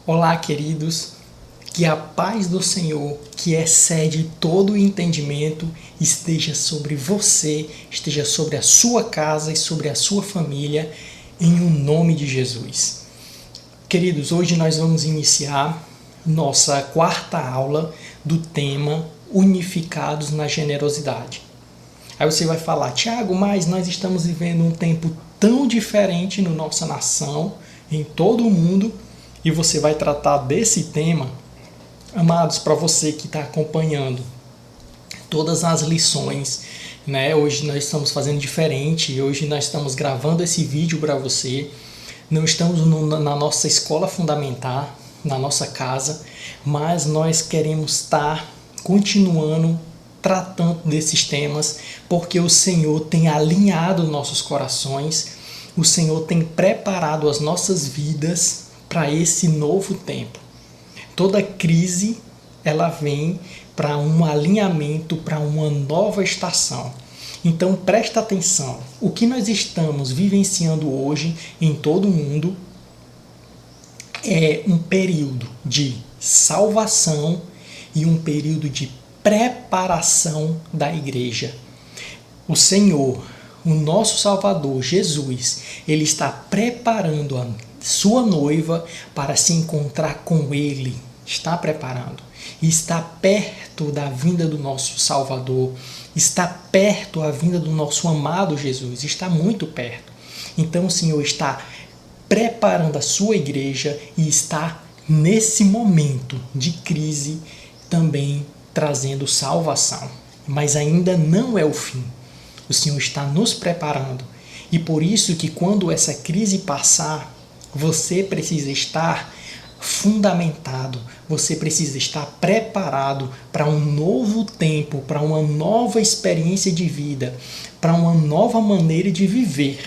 Olá, queridos, que a paz do Senhor, que excede todo o entendimento, esteja sobre você, esteja sobre a sua casa e sobre a sua família, em o nome de Jesus. Queridos, hoje nós vamos iniciar nossa quarta aula do tema Unificados na Generosidade. Aí você vai falar, Tiago, mas nós estamos vivendo um tempo tão diferente na nossa nação, em todo o mundo, e você vai tratar desse tema, amados, para você que está acompanhando todas as lições, né? Hoje nós estamos fazendo diferente, hoje nós estamos gravando esse vídeo para você, não estamos na nossa escola fundamental, na nossa casa, mas nós queremos estar continuando tratando desses temas, porque o Senhor tem alinhado nossos corações, o Senhor tem preparado as nossas vidas para esse novo tempo. Toda crise, ela vem para um alinhamento, para uma nova estação. Então presta atenção, o que nós estamos vivenciando hoje em todo o mundo é um período de salvação e um período de preparação da igreja. O Senhor, o nosso Salvador, Jesus, Ele está preparando a sua noiva para se encontrar com Ele. Está preparando. E está perto da vinda do nosso Salvador. Está perto a vinda do nosso amado Jesus. Está muito perto. Então o Senhor está preparando a sua igreja e está nesse momento de crise também trazendo salvação. Mas ainda não é o fim. O Senhor está nos preparando. E por isso que quando essa crise passar, você precisa estar fundamentado, você precisa estar preparado para um novo tempo, para uma nova experiência de vida, para uma nova maneira de viver,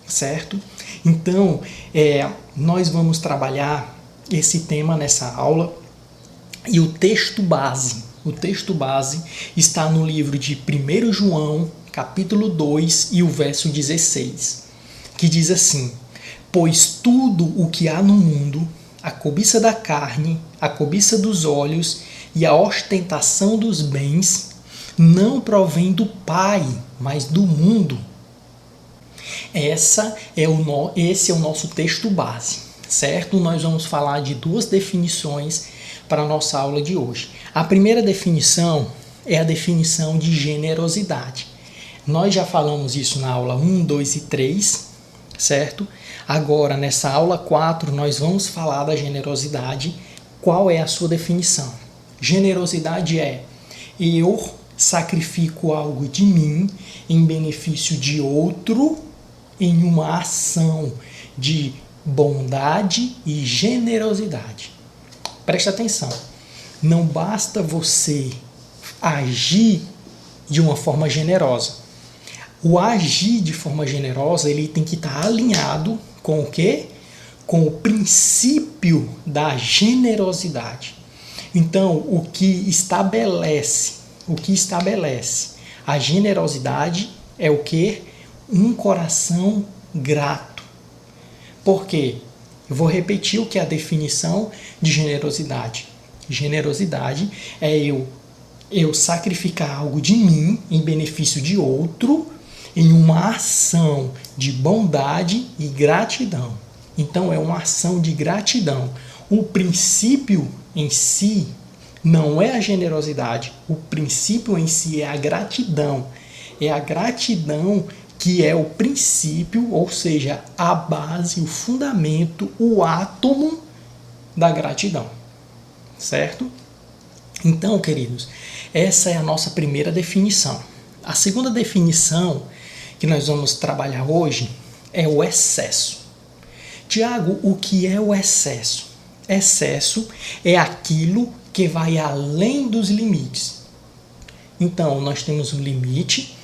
certo? Então, nós vamos trabalhar esse tema nessa aula e o texto base está no livro de 1 João, capítulo 2 e o verso 16, que diz assim: pois tudo o que há no mundo, a cobiça da carne, a cobiça dos olhos e a ostentação dos bens, não provém do Pai, mas do mundo. Esse é o nosso texto base, certo? Nós vamos falar de duas definições para a nossa aula de hoje. A primeira definição é a definição de generosidade. Nós já falamos isso na aula 1, 2 e 3, certo? Agora, nessa aula 4, nós vamos falar da generosidade. Qual é a sua definição? Generosidade é: eu sacrifico algo de mim em benefício de outro em uma ação de bondade e generosidade. Preste atenção. Não basta você agir de uma forma generosa. O agir de forma generosa, ele tem que estar alinhado com o quê? Com o princípio da generosidade. Então, o que estabelece a generosidade é o quê? Um coração grato. Por quê? Eu vou repetir o que é a definição de generosidade. Generosidade é eu sacrificar algo de mim em benefício de outro em uma ação de bondade e gratidão. Então é uma ação de gratidão. O princípio em si não é a generosidade. O princípio em si é a gratidão. É a gratidão que é o princípio, ou seja, a base, o fundamento, o átomo da gratidão. Certo? Então, queridos, essa é a nossa primeira definição. A segunda definição que nós vamos trabalhar hoje é o excesso. Tiago, o que é o excesso? Excesso é aquilo que vai além dos limites. Então, nós temos um limite,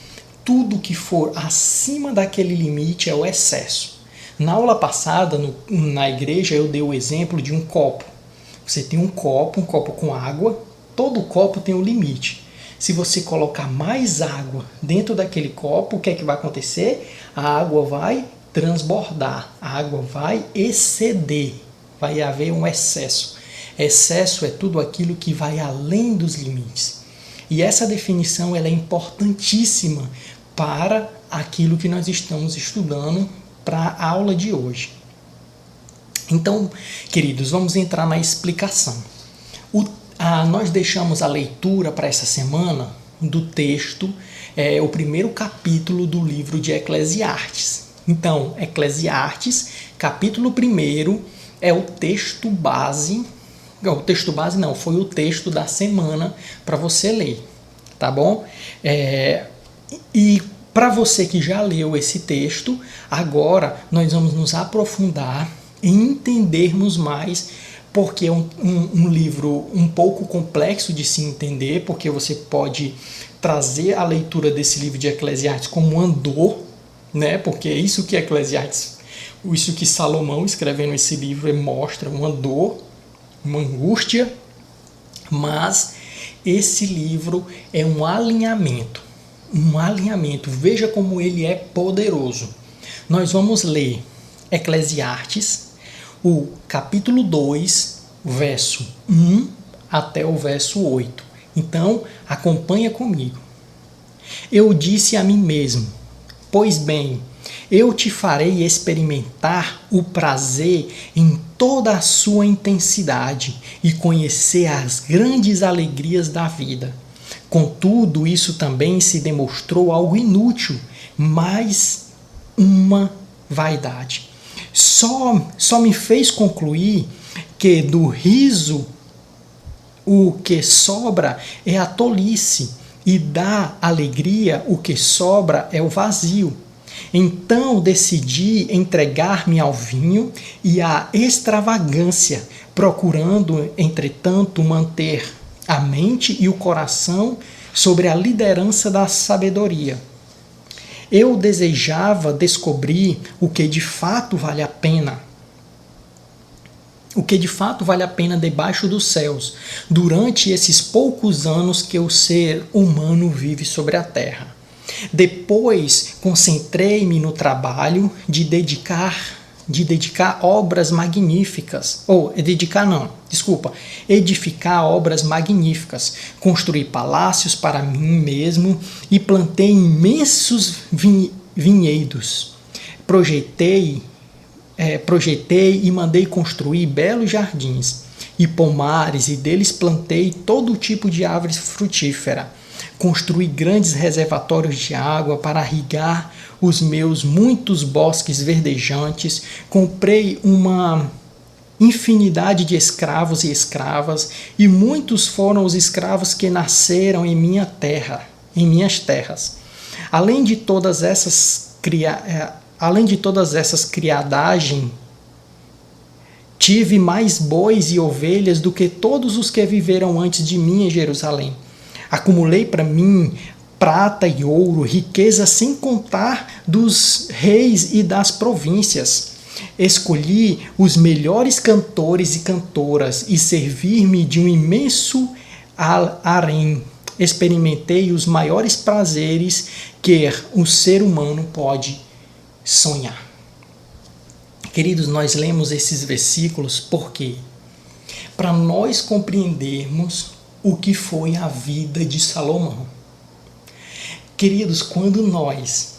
tudo que for acima daquele limite é o excesso. Na aula passada, na igreja, eu dei o exemplo de um copo. Você tem um copo com água, todo copo tem um limite. Se você colocar mais água dentro daquele copo, o que é que vai acontecer? A água vai transbordar, a água vai exceder, vai haver um excesso. Excesso é tudo aquilo que vai além dos limites. E essa definição ela é importantíssima para aquilo que nós estamos estudando para a aula de hoje. Então, queridos, vamos entrar na explicação. Nós deixamos a leitura para essa semana do texto, o primeiro capítulo do livro de Eclesiastes. Então, Eclesiastes, capítulo 1, é o texto base. O texto base não, foi o texto da semana para você ler, tá bom? E para você que já leu esse texto, agora nós vamos nos aprofundar e entendermos mais, porque é um livro um pouco complexo de se entender, porque você pode trazer a leitura desse livro de Eclesiastes como um andor, né? Porque é isso que Eclesiastes, isso que Salomão escrevendo esse livro mostra, um andor, uma angústia, mas esse livro é um alinhamento, veja como ele é poderoso. Nós vamos ler Eclesiastes, o capítulo 2, verso 1 até o verso 8. Então, acompanha comigo. Eu disse a mim mesmo, pois bem, eu te farei experimentar o prazer em toda a sua intensidade e conhecer as grandes alegrias da vida. Contudo, isso também se demonstrou algo inútil, mais uma vaidade. Só me fez concluir que do riso o que sobra é a tolice, e da alegria o que sobra é o vazio. Então decidi entregar-me ao vinho e à extravagância, procurando, entretanto, manter a mente e o coração sobre a liderança da sabedoria. Eu desejava descobrir o que de fato vale a pena. O que de fato vale a pena debaixo dos céus, durante esses poucos anos que o ser humano vive sobre a terra. Depois, concentrei-me no trabalho de dedicar obras magníficas, edificar obras magníficas, construir palácios para mim mesmo e plantei imensos vinhedos. Projetei e mandei construir belos jardins e pomares, e deles plantei todo tipo de árvores frutíferas. Construí grandes reservatórios de água para irrigar os meus muitos bosques verdejantes. Comprei uma infinidade de escravos e escravas, e muitos foram os escravos que nasceram em minhas terras. Além de todas essas criadagens, tive mais bois e ovelhas do que todos os que viveram antes de mim em Jerusalém. Acumulei para mim prata e ouro, riqueza sem contar dos reis e das províncias. Escolhi os melhores cantores e cantoras e servi-me de um imenso harém. Experimentei os maiores prazeres que o ser humano pode sonhar. Queridos, nós lemos esses versículos porque para nós compreendermos o que foi a vida de Salomão. Queridos, quando nós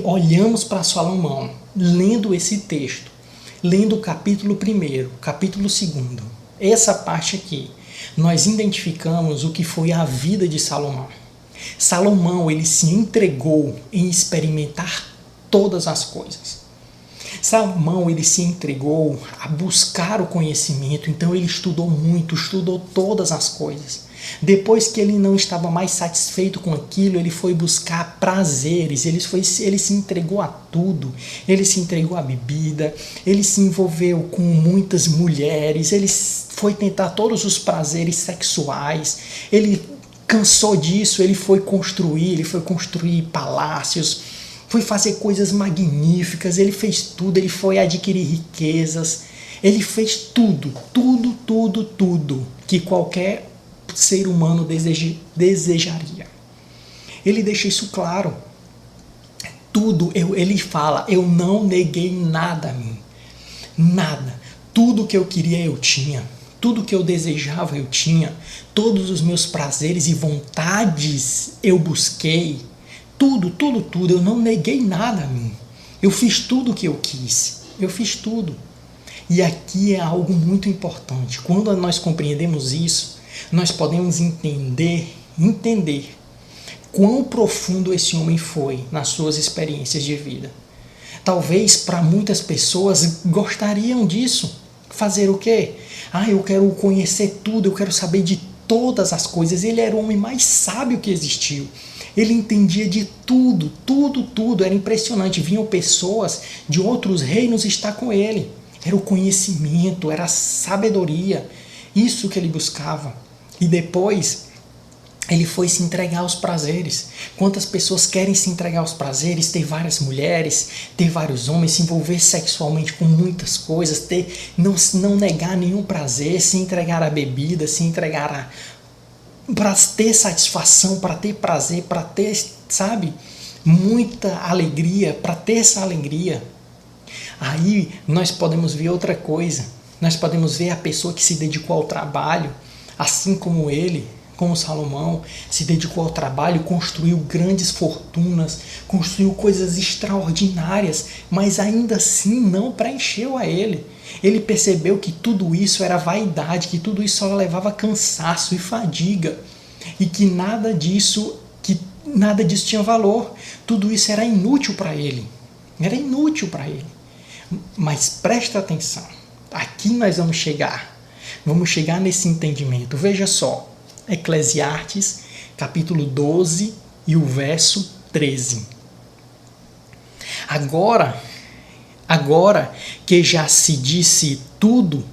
olhamos para Salomão, lendo esse texto, lendo o capítulo 1, capítulo 2, essa parte aqui, nós identificamos o que foi a vida de Salomão. Salomão, ele se entregou em experimentar todas as coisas. Salomão, ele se entregou a buscar o conhecimento, então ele estudou muito, estudou todas as coisas. Depois que ele não estava mais satisfeito com aquilo, ele foi buscar prazeres, ele se entregou a tudo, ele se entregou à bebida, ele se envolveu com muitas mulheres, ele foi tentar todos os prazeres sexuais, ele cansou disso, ele foi construir palácios, foi fazer coisas magníficas, ele fez tudo, ele foi adquirir riquezas, ele fez tudo que qualquer ser humano desejaria. Ele deixa isso claro. Ele fala, eu não neguei nada a mim. Nada. Tudo que eu queria eu tinha. Tudo que eu desejava eu tinha. Todos os meus prazeres e vontades eu busquei. Tudo, tudo, tudo. Eu não neguei nada a mim. Eu fiz tudo o que eu quis. Eu fiz tudo. E aqui é algo muito importante. Quando nós compreendemos isso, nós podemos entender quão profundo esse homem foi nas suas experiências de vida. Talvez para muitas pessoas gostariam disso. Fazer o quê? Eu quero conhecer tudo, eu quero saber de todas as coisas. Ele era o homem mais sábio que existiu. Ele entendia de tudo, tudo, tudo. Era impressionante. Vinham pessoas de outros reinos estar com ele. Era o conhecimento, era a sabedoria. Isso que ele buscava. E depois ele foi se entregar aos prazeres. Quantas pessoas querem se entregar aos prazeres, ter várias mulheres, ter vários homens, se envolver sexualmente com muitas coisas, não negar nenhum prazer, se entregar à bebida, se entregar para ter satisfação, para ter prazer, para ter, muita alegria, para ter essa alegria. Aí nós podemos ver outra coisa. Nós podemos ver a pessoa que se dedicou ao trabalho, assim como ele, como Salomão, se dedicou ao trabalho, construiu grandes fortunas, construiu coisas extraordinárias, mas ainda assim não preencheu a ele. Ele percebeu que tudo isso era vaidade, que tudo isso só levava cansaço e fadiga, e que nada disso tinha valor. Tudo isso era inútil para ele. Era inútil para ele. Mas presta atenção. Aqui nós vamos chegar. Vamos chegar nesse entendimento. Veja só. Eclesiastes, capítulo 12 e o verso 13. Agora que já se disse tudo,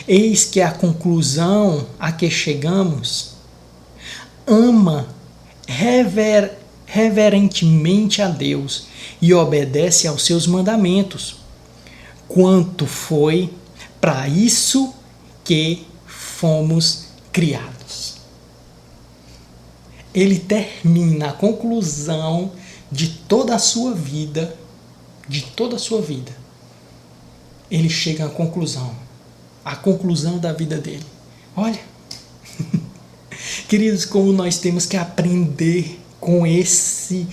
eis que a conclusão a que chegamos: ama reverentemente a Deus e obedece aos seus mandamentos, quanto foi para isso que fomos criados. Ele termina a conclusão de toda a sua vida, ele chega à conclusão, a conclusão da vida dele. Olha, queridos, como nós temos que aprender com esse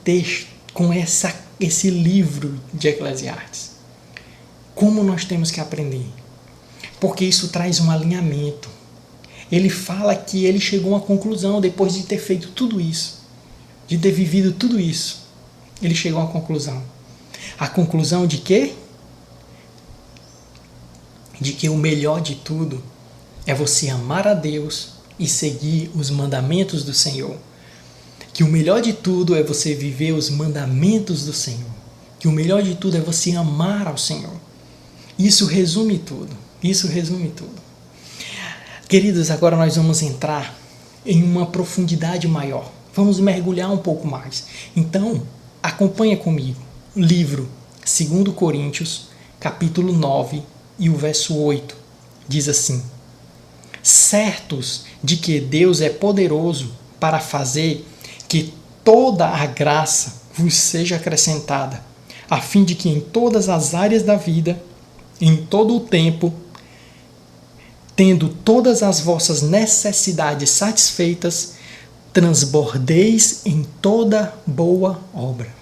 texto, com esse livro de Eclesiastes. Como nós temos que aprender? Porque isso traz um alinhamento. Ele fala que ele chegou a uma conclusão depois de ter feito tudo isso, de ter vivido tudo isso. Ele chegou a uma conclusão. A conclusão de quê? De que o melhor de tudo é você amar a Deus e seguir os mandamentos do Senhor. Que o melhor de tudo é você viver os mandamentos do Senhor. Que o melhor de tudo é você amar ao Senhor. Isso resume tudo. Isso resume tudo. Queridos, agora nós vamos entrar em uma profundidade maior. Vamos mergulhar um pouco mais. Então, acompanha comigo. Livro 2 Coríntios, capítulo 9 e o verso 8. Diz assim: certos de que Deus é poderoso para fazer que toda a graça vos seja acrescentada, a fim de que em todas as áreas da vida, em todo o tempo, tendo todas as vossas necessidades satisfeitas, transbordeis em toda boa obra.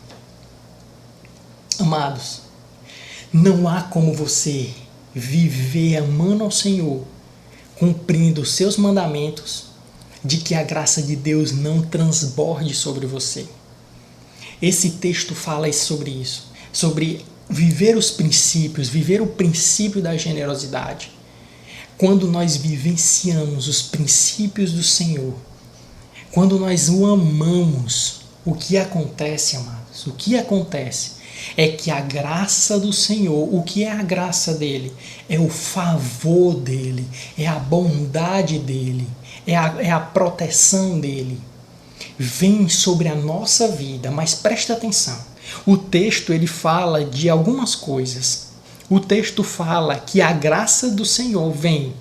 Amados, não há como você viver amando ao Senhor, cumprindo os seus mandamentos, de que a graça de Deus não transborde sobre você. Esse texto fala sobre isso, sobre viver os princípios, viver o princípio da generosidade. Quando nós vivenciamos os princípios do Senhor, quando nós o amamos, o que acontece, amados? O que acontece é que a graça do Senhor, o que é a graça dele? É o favor dele, é a bondade dele, é a proteção dele. Vem sobre a nossa vida, mas presta atenção. O texto ele fala de algumas coisas. O texto fala que a graça do Senhor vem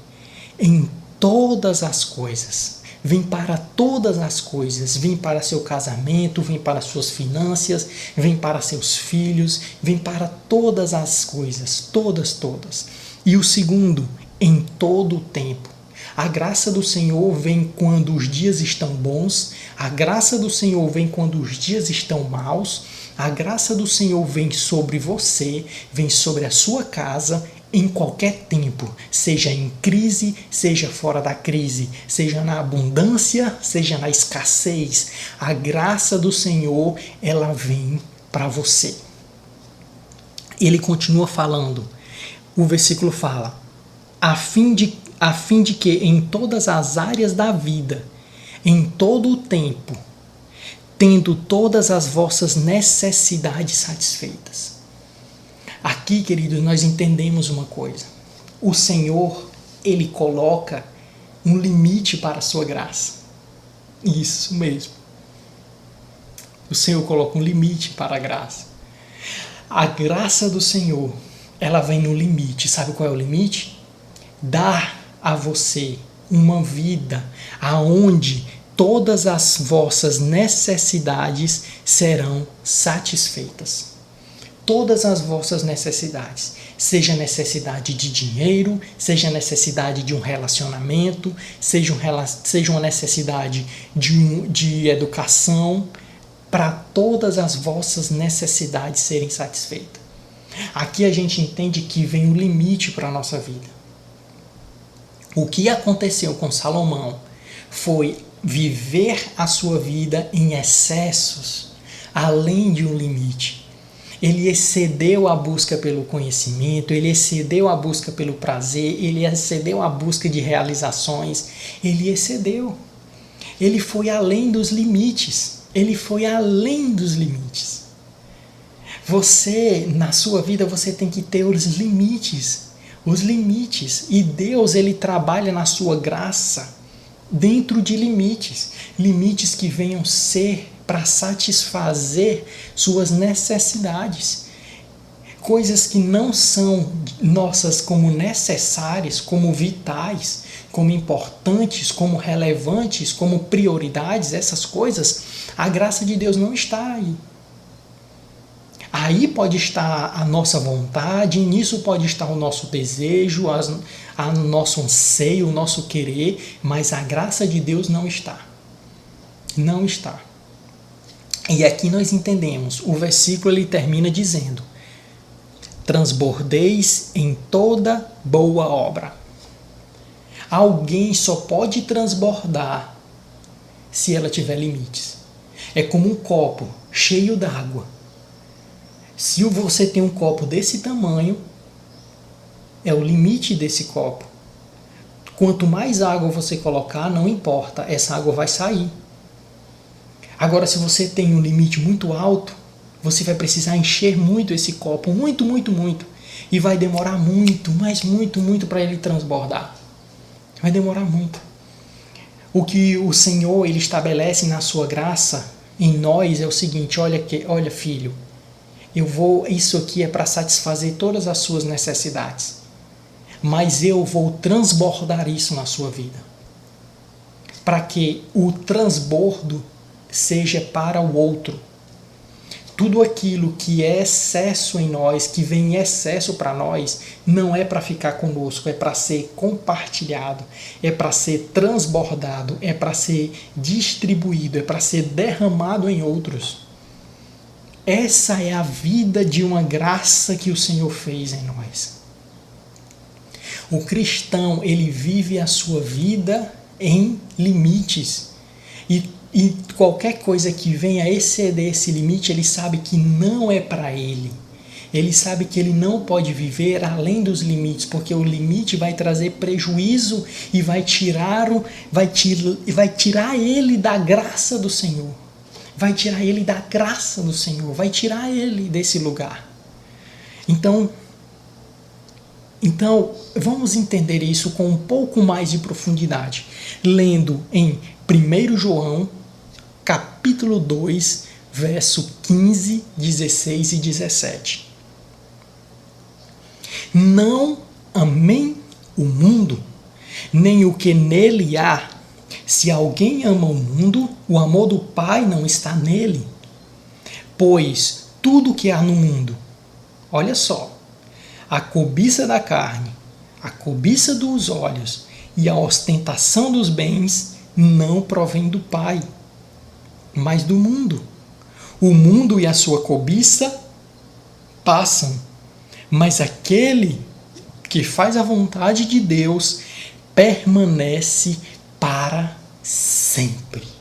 em todas as coisas. Vem para todas as coisas. Vem para seu casamento, vem para suas finanças, vem para seus filhos, vem para todas as coisas. Todas. E o segundo, em todo o tempo. A graça do Senhor vem quando os dias estão bons, a graça do Senhor vem quando os dias estão maus, a graça do Senhor vem sobre você, vem sobre a sua casa, em qualquer tempo, seja em crise, seja fora da crise, seja na abundância, seja na escassez. A graça do Senhor, ela vem para você. Ele continua falando, o versículo fala, a fim de que em todas as áreas da vida, em todo o tempo, tendo todas as vossas necessidades satisfeitas. Aqui, queridos, nós entendemos uma coisa. O Senhor, Ele coloca um limite para a sua graça. Isso mesmo. O Senhor coloca um limite para a graça. A graça do Senhor, ela vem no limite. Sabe qual é o limite? Dar a você uma vida aonde todas as vossas necessidades serão satisfeitas. Todas as vossas necessidades, seja necessidade de dinheiro, seja necessidade de um relacionamento, seja uma necessidade de educação, para todas as vossas necessidades serem satisfeitas. Aqui a gente entende que vem um limite para a nossa vida. O que aconteceu com Salomão foi viver a sua vida em excessos, além de um limite. Ele excedeu a busca pelo conhecimento, ele excedeu a busca pelo prazer, ele excedeu a busca de realizações, ele excedeu. Ele foi além dos limites, ele foi além dos limites. Você, na sua vida, você tem que ter os limites, e Deus, ele trabalha na sua graça dentro de limites que venham ser para satisfazer suas necessidades. Coisas que não são nossas como necessárias, como vitais, como importantes, como relevantes, como prioridades, essas coisas, a graça de Deus não está aí. Aí pode estar a nossa vontade, nisso pode estar o nosso desejo, o nosso anseio, o nosso querer, mas a graça de Deus não está. Não está. E aqui nós entendemos, o versículo ele termina dizendo, transbordeis em toda boa obra. Alguém só pode transbordar se ela tiver limites. É como um copo cheio d'água. Se você tem um copo desse tamanho, é o limite desse copo. Quanto mais água você colocar, não importa, essa água vai sair. Agora, se você tem um limite muito alto, você vai precisar encher muito esse copo, muito, e vai demorar muito para ele transbordar. Vai demorar muito. O que o Senhor ele estabelece na sua graça em nós é o seguinte, olha filho, isso aqui é para satisfazer todas as suas necessidades, mas eu vou transbordar isso na sua vida, para que o transbordo seja para o outro. Tudo aquilo que é excesso em nós, que vem em excesso para nós, não é para ficar conosco, é para ser compartilhado, é para ser transbordado, é para ser distribuído, é para ser derramado em outros. Essa é a vida de uma graça que o Senhor fez em nós. O cristão, ele vive a sua vida em limites. E qualquer coisa que venha a exceder esse limite, ele sabe que não é para ele. Ele sabe que ele não pode viver além dos limites, porque o limite vai trazer prejuízo e vai tirar ele da graça do Senhor. Vai tirar ele da graça do Senhor, vai tirar ele desse lugar. Então, vamos entender isso com um pouco mais de profundidade, lendo em 1 João, capítulo 2, verso 15, 16 e 17. Não amem o mundo, nem o que nele há. Se alguém ama o mundo, o amor do Pai não está nele. Pois tudo que há no mundo, olha só, a cobiça da carne, A cobiça dos olhos e a ostentação dos bens não provém do Pai, mas do mundo. O mundo e a sua cobiça passam, mas aquele que faz a vontade de Deus permanece para sempre.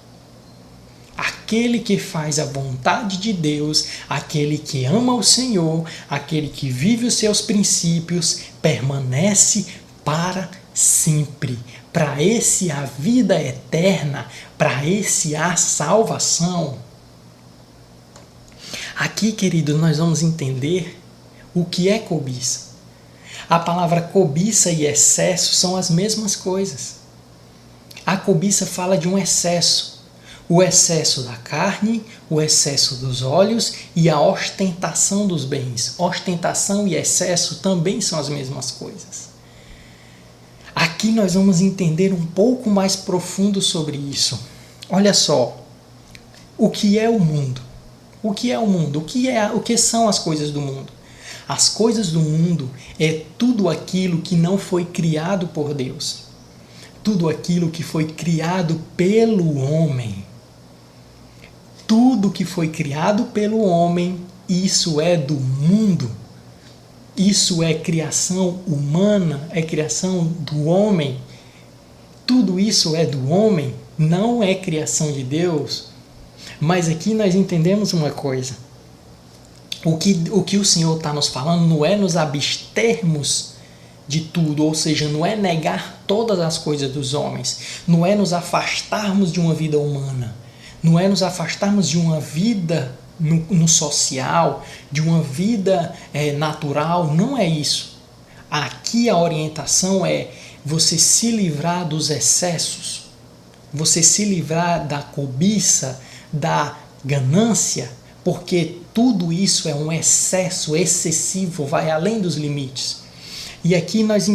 Aquele que faz a vontade de Deus, aquele que ama o Senhor, aquele que vive os seus princípios, permanece para sempre. Para esse a vida eterna, para esse a salvação. Aqui, querido, nós vamos entender o que é cobiça. A palavra cobiça e excesso são as mesmas coisas. A cobiça fala de um excesso. O excesso da carne, o excesso dos olhos e a ostentação dos bens. Ostentação e excesso também são as mesmas coisas. Aqui nós vamos entender um pouco mais profundo sobre isso. Olha só, o que é o mundo? O que é o mundo? O que são as coisas do mundo? As coisas do mundo é tudo aquilo que não foi criado por Deus. Tudo aquilo que foi criado pelo homem. Tudo que foi criado pelo homem, isso é do mundo. Isso é criação humana, é criação do homem. Tudo isso é do homem, não é criação de Deus. Mas aqui nós entendemos uma coisa. O que o Senhor está nos falando não é nos abstermos de tudo, ou seja, não é negar todas as coisas dos homens, não é nos afastarmos de uma vida humana, não é nos afastarmos de uma vida no social, de uma vida natural, não é isso. Aqui a orientação é você se livrar dos excessos, você se livrar da cobiça, da ganância, porque tudo isso é um excesso excessivo, vai além dos limites. E aqui nós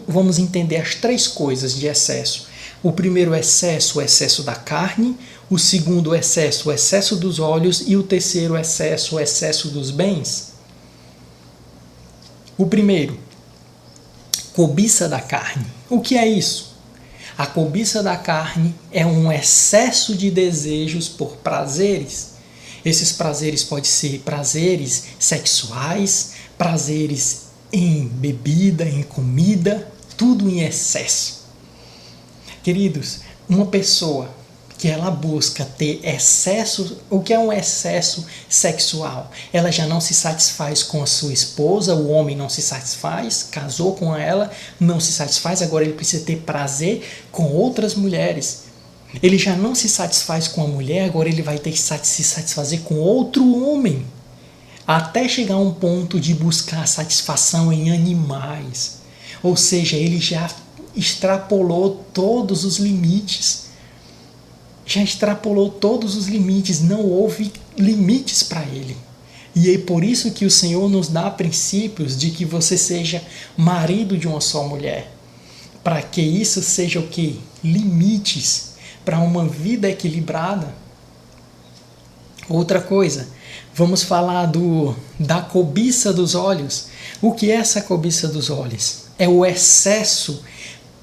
vamos entender as três coisas de excesso. O primeiro excesso, o excesso da carne. O segundo excesso, o excesso dos olhos. E o terceiro excesso, o excesso dos bens. O primeiro, cobiça da carne. O que é isso? A cobiça da carne é um excesso de desejos por prazeres. Esses prazeres podem ser prazeres sexuais, prazeres em bebida, em comida, tudo em excesso. Queridos, uma pessoa que ela busca ter excesso, o que é um excesso sexual? Ela já não se satisfaz com a sua esposa, o homem não se satisfaz, casou com ela, não se satisfaz, agora ele precisa ter prazer com outras mulheres. Ele já não se satisfaz com a mulher, agora ele vai ter que se satisfazer com outro homem. Até chegar a um ponto de buscar satisfação em animais. Ou seja, ele já extrapolou todos os limites. Já extrapolou todos os limites, não houve limites para ele. E é por isso que o Senhor nos dá princípios de que você seja marido de uma só mulher. Para que isso seja o quê? Limites para uma vida equilibrada. Outra coisa, vamos falar da cobiça dos olhos. O que é essa cobiça dos olhos? É o excesso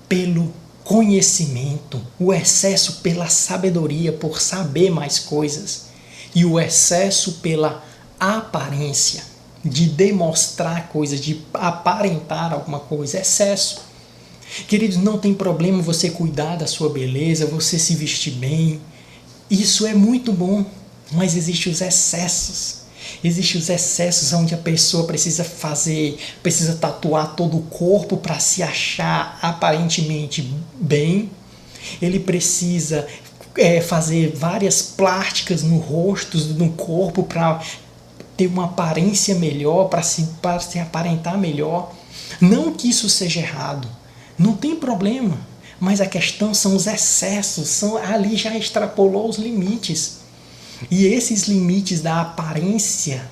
pelo conhecimento, o excesso pela sabedoria, por saber mais coisas, e o excesso pela aparência, de demonstrar coisas, de aparentar alguma coisa, excesso. Queridos, não tem problema você cuidar da sua beleza, você se vestir bem, isso é muito bom, mas existem os excessos. Existem os excessos onde a pessoa precisa tatuar todo o corpo para se achar aparentemente bem. Ele precisa fazer várias plásticas no rosto, no corpo, para ter uma aparência melhor, para se aparentar melhor. Não que isso seja errado, não tem problema, mas a questão são os excessos, ali já extrapolou os limites. E esses limites da aparência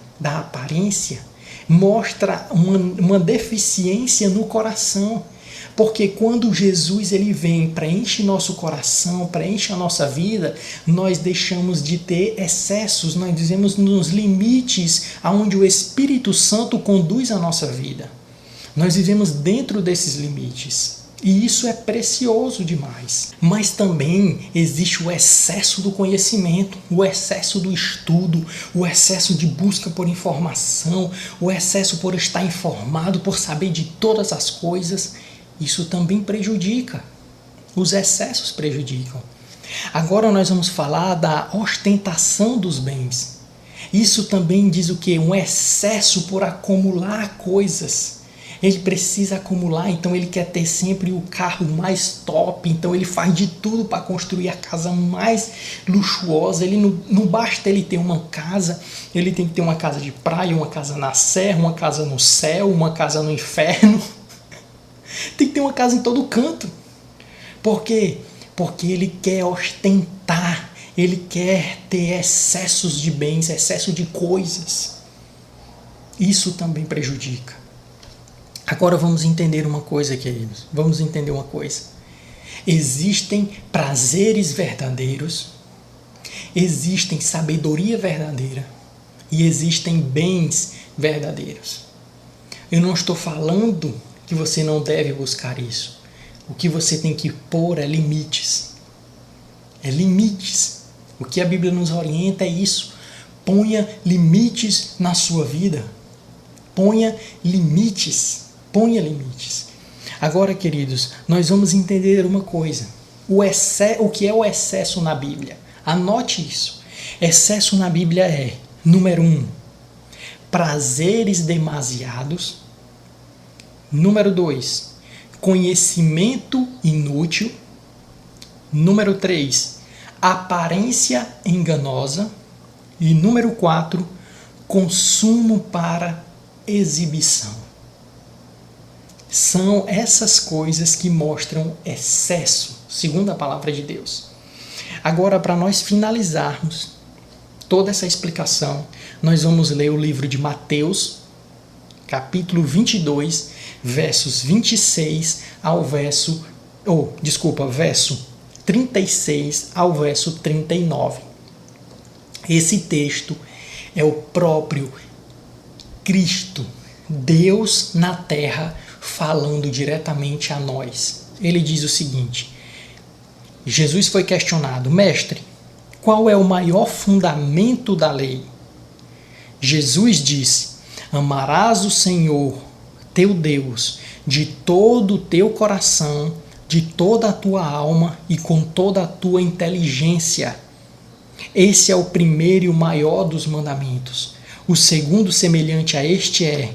mostra uma deficiência no coração. Porque quando Jesus ele vem, preenche nosso coração, preenche a nossa vida, nós deixamos de ter excessos, nós dizemos nos limites aonde o Espírito Santo conduz a nossa vida. Nós vivemos dentro desses limites. E isso é precioso demais. Mas também existe o excesso do conhecimento, o excesso do estudo, o excesso de busca por informação, o excesso por estar informado, por saber de todas as coisas. Isso também prejudica. Os excessos prejudicam. Agora nós vamos falar da ostentação dos bens. Isso também diz o quê? Um excesso por acumular coisas. Ele precisa acumular, então ele quer ter sempre o carro mais top, então ele faz de tudo para construir a casa mais luxuosa. Ele não basta ele ter uma casa, ele tem que ter uma casa de praia, uma casa na serra, uma casa no céu, uma casa no inferno. Tem que ter uma casa em todo canto. Por quê? Porque ele quer ostentar, ele quer ter excessos de bens, excesso de coisas. Isso também prejudica. Agora vamos entender uma coisa, queridos. Vamos entender uma coisa. Existem prazeres verdadeiros, existem sabedoria verdadeira e existem bens verdadeiros. Eu não estou falando que você não deve buscar isso. O que você tem que pôr é limites. É limites. O que a Bíblia nos orienta é isso. Ponha limites na sua vida. Ponha limites. Ponha limites. Agora, queridos, nós vamos entender uma coisa. O que é o excesso na Bíblia? Anote isso. Excesso na Bíblia é, número 1, prazeres demasiados. Número 2, conhecimento inútil. Número 3, aparência enganosa. E número 4, consumo para exibição. São essas coisas que mostram excesso, segundo a palavra de Deus. Agora, para nós finalizarmos toda essa explicação, nós vamos ler o livro de Mateus, capítulo 22, versos 26 ao verso 36 ao verso 39. Esse texto é o próprio Cristo, Deus na terra, falando diretamente a nós. Ele diz o seguinte: Jesus foi questionado: Mestre, qual é o maior fundamento da lei? Jesus disse: amarás o Senhor, teu Deus, de todo o teu coração, de toda a tua alma e com toda a tua inteligência. Esse é o primeiro e o maior dos mandamentos. O segundo, semelhante a este, é: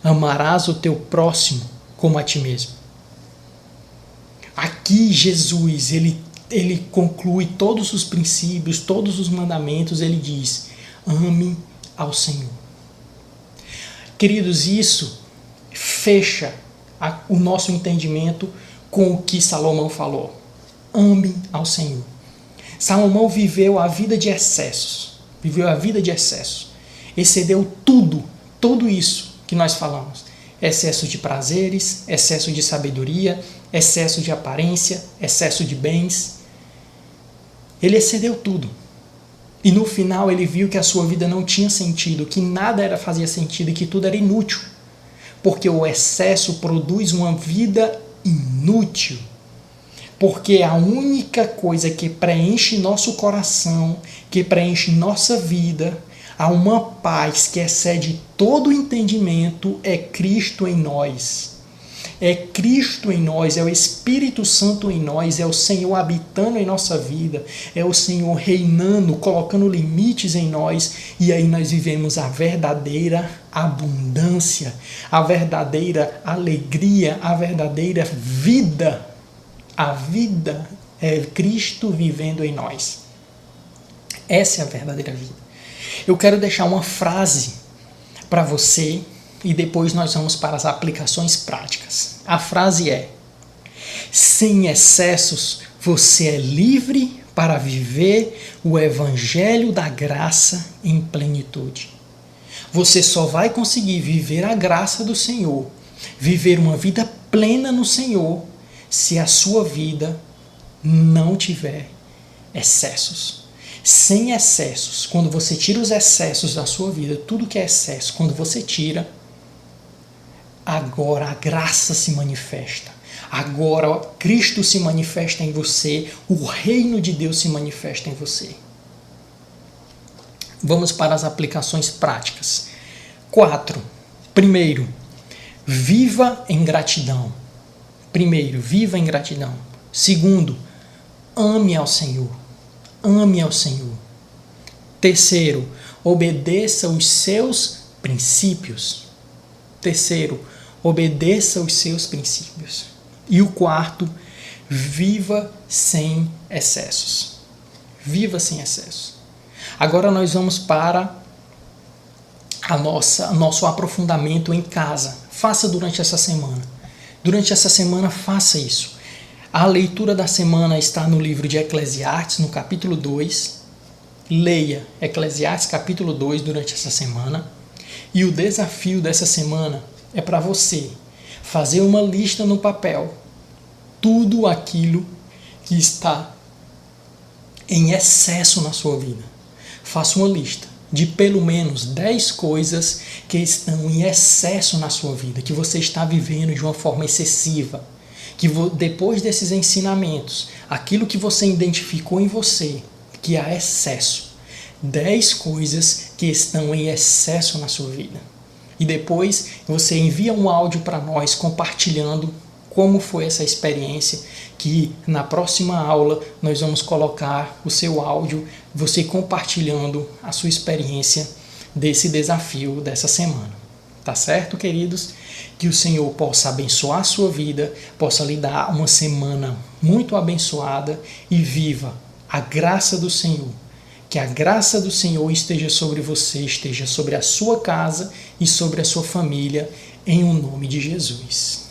amarás o teu próximo como a ti mesmo. Aqui Jesus, ele conclui todos os princípios, todos os mandamentos, ele diz: ame ao Senhor. Queridos, isso fecha o nosso entendimento com o que Salomão falou. Ame ao Senhor. Salomão viveu a vida de excessos. Excedeu tudo isso que nós falamos. Excesso de prazeres, excesso de sabedoria, excesso de aparência, excesso de bens. Ele excedeu tudo. E no final ele viu que a sua vida não tinha sentido, que nada fazia sentido e que tudo era inútil. Porque o excesso produz uma vida inútil. Porque a única coisa que preenche nosso coração, que preenche nossa vida, há uma paz que excede todo o entendimento, é Cristo em nós. É Cristo em nós, é o Espírito Santo em nós, é o Senhor habitando em nossa vida, é o Senhor reinando, colocando limites em nós, e aí nós vivemos a verdadeira abundância, a verdadeira alegria, a verdadeira vida. A vida é Cristo vivendo em nós. Essa é a verdadeira vida. Eu quero deixar uma frase para você e depois nós vamos para as aplicações práticas. A frase é: sem excessos, você é livre para viver o evangelho da graça em plenitude. Você só vai conseguir viver a graça do Senhor, viver uma vida plena no Senhor, se a sua vida não tiver excessos. Sem excessos, quando você tira os excessos da sua vida, tudo que é excesso, quando você tira, agora a graça se manifesta. Agora Cristo se manifesta em você, o reino de Deus se manifesta em você. Vamos para as aplicações práticas. 4. Primeiro, viva em gratidão. Primeiro, viva em gratidão. Segundo, ame ao Senhor. Ame ao Senhor. Terceiro, obedeça os seus princípios. Terceiro, obedeça os seus princípios. E o quarto, viva sem excessos. Viva sem excessos. Agora nós vamos para nosso aprofundamento em casa. Faça durante essa semana. Durante essa semana, faça isso. A leitura da semana está no livro de Eclesiastes, no capítulo 2. Leia Eclesiastes capítulo 2 durante essa semana. E o desafio dessa semana é para você fazer uma lista no papel. Tudo aquilo que está em excesso na sua vida. Faça uma lista de pelo menos 10 coisas que estão em excesso na sua vida, que você está vivendo de uma forma excessiva. Que depois desses ensinamentos, aquilo que você identificou em você, que há excesso. 10 coisas que estão em excesso na sua vida. E depois você envia um áudio para nós compartilhando como foi essa experiência, que na próxima aula nós vamos colocar o seu áudio, você compartilhando a sua experiência desse desafio dessa semana. Tá certo, queridos? Que o Senhor possa abençoar a sua vida, possa lhe dar uma semana muito abençoada e viva a graça do Senhor. Que a graça do Senhor esteja sobre você, esteja sobre a sua casa e sobre a sua família, em o nome de Jesus.